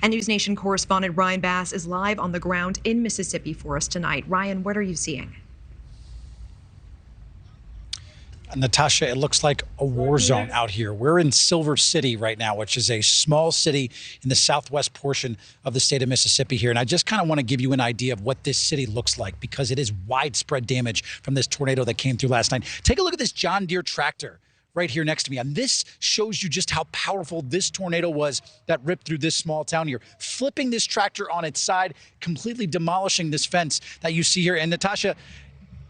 And NewsNation correspondent Ryan Bass is live on the ground in Mississippi for us tonight. Ryan, what are you seeing? Natasha, it looks like a war zone out here. We're in Silver City right now, which is a small city in the southwest portion of the state of Mississippi here. And I just kind of want to give you an idea of what this city looks like because it is widespread damage from this tornado that came through last night. Take a look at this John Deere tractor right here next to me. And this shows you just how powerful this tornado was that ripped through this small town here, flipping this tractor on its side, completely demolishing this fence that you see here. And Natasha,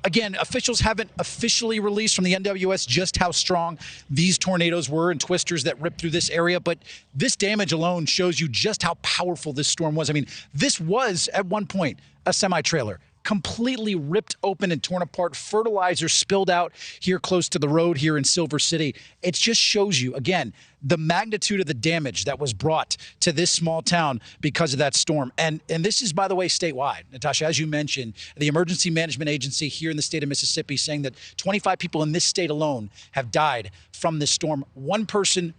again, officials haven't officially released from the NWS just how strong these tornadoes were and twisters that ripped through this area, but this damage alone shows you just how powerful this storm was. I mean, this was at one point a semi-trailer, completely ripped open and torn apart, fertilizer spilled out here close to the road here in Silver City. It just shows you, again, the magnitude of the damage that was brought to this small town because of that storm. And this is, by the way, statewide. Natasha, as you mentioned, the Emergency Management Agency here in the state of Mississippi saying that 25 people in this state alone have died from this storm. One person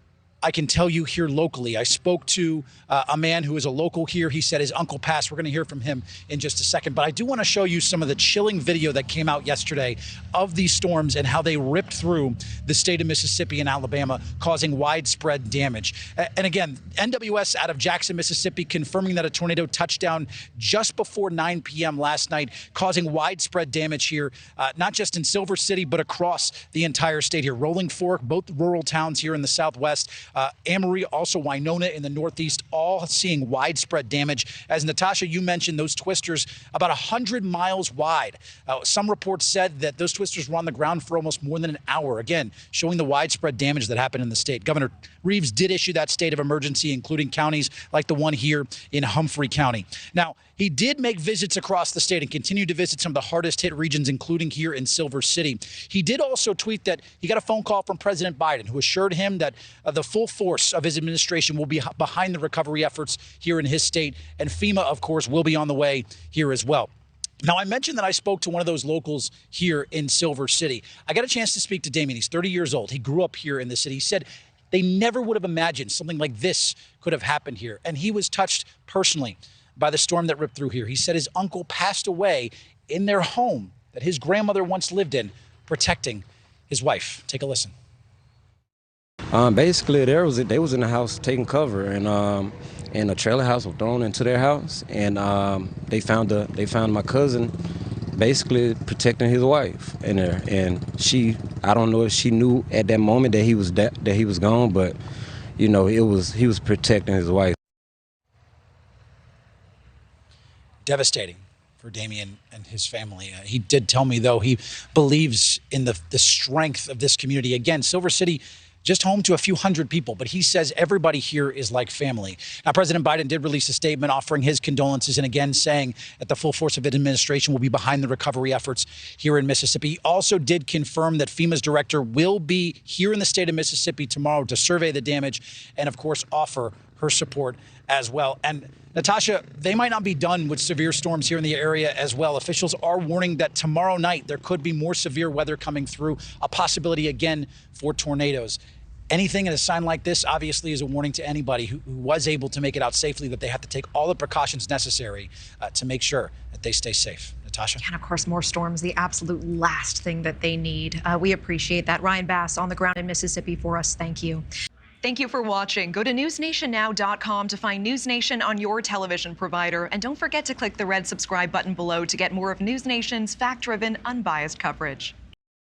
I can tell you here locally, I spoke to a man who is a local here. He said his uncle passed. We're going to hear from him in just a second. But I do want to show you some of the chilling video that came out yesterday of these storms and how they ripped through the state of Mississippi and Alabama, causing widespread damage. And again, NWS out of Jackson, Mississippi, confirming that a tornado touched down just before 9 p.m. last night, causing widespread damage here, not just in Silver City, but across the entire state here. Rolling Fork, both rural towns here in the southwest, Amory, also Winona in the northeast, all seeing widespread damage. As Natasha, you mentioned, those twisters about 100 miles wide. Some reports said that those twisters were on the ground for almost more than an hour. Again, showing the widespread damage that happened in the state. Governor Reeves did issue that state of emergency, including counties like the one here in Humphrey County. Now, he did make visits across the state and continue to visit some of the hardest hit regions, including here in Silver City. He did also tweet that he got a phone call from President Biden, who assured him that the full force of his administration will be behind the recovery efforts here in his state. And FEMA, of course, will be on the way here as well. Now, I mentioned that I spoke to one of those locals here in Silver City. I got a chance to speak to Damien. He's 30 years old. He grew up here in the city. He said they never would have imagined something like this could have happened here. And he was touched personally by the storm that ripped through here. He said his uncle passed away in their home that his grandmother once lived in, protecting his wife. Take a listen. Basically, they was in the house taking cover, and a trailer house was thrown into their house, and they found my cousin basically protecting his wife in there. And I don't know if she knew at that moment that he was gone, but you know, he was protecting his wife. Devastating for Damien and his family. He did tell me, though, he believes in the strength of this community. Again, Silver City, just home to a few hundred people, but he says everybody here is like family. Now, President Biden did release a statement offering his condolences and again saying that the full force of his administration will be behind the recovery efforts here in Mississippi. He also did confirm that FEMA's director will be here in the state of Mississippi tomorrow to survey the damage and, of course, offer her support as well. And Natasha, they might not be done with severe storms here in the area as well. Officials are warning that tomorrow night there could be more severe weather coming through, a possibility again for tornadoes. Anything in a sign like this obviously is a warning to anybody who was able to make it out safely that they have to take all the precautions necessary to make sure that they stay safe. Natasha? And of course, more storms, the absolute last thing that they need. We appreciate that. Ryan Bass on the ground in Mississippi for us. Thank you. Thank you for watching. Go to newsnationnow.com to find NewsNation on your television provider. And don't forget to click the red subscribe button below to get more of NewsNation's fact-driven, unbiased coverage.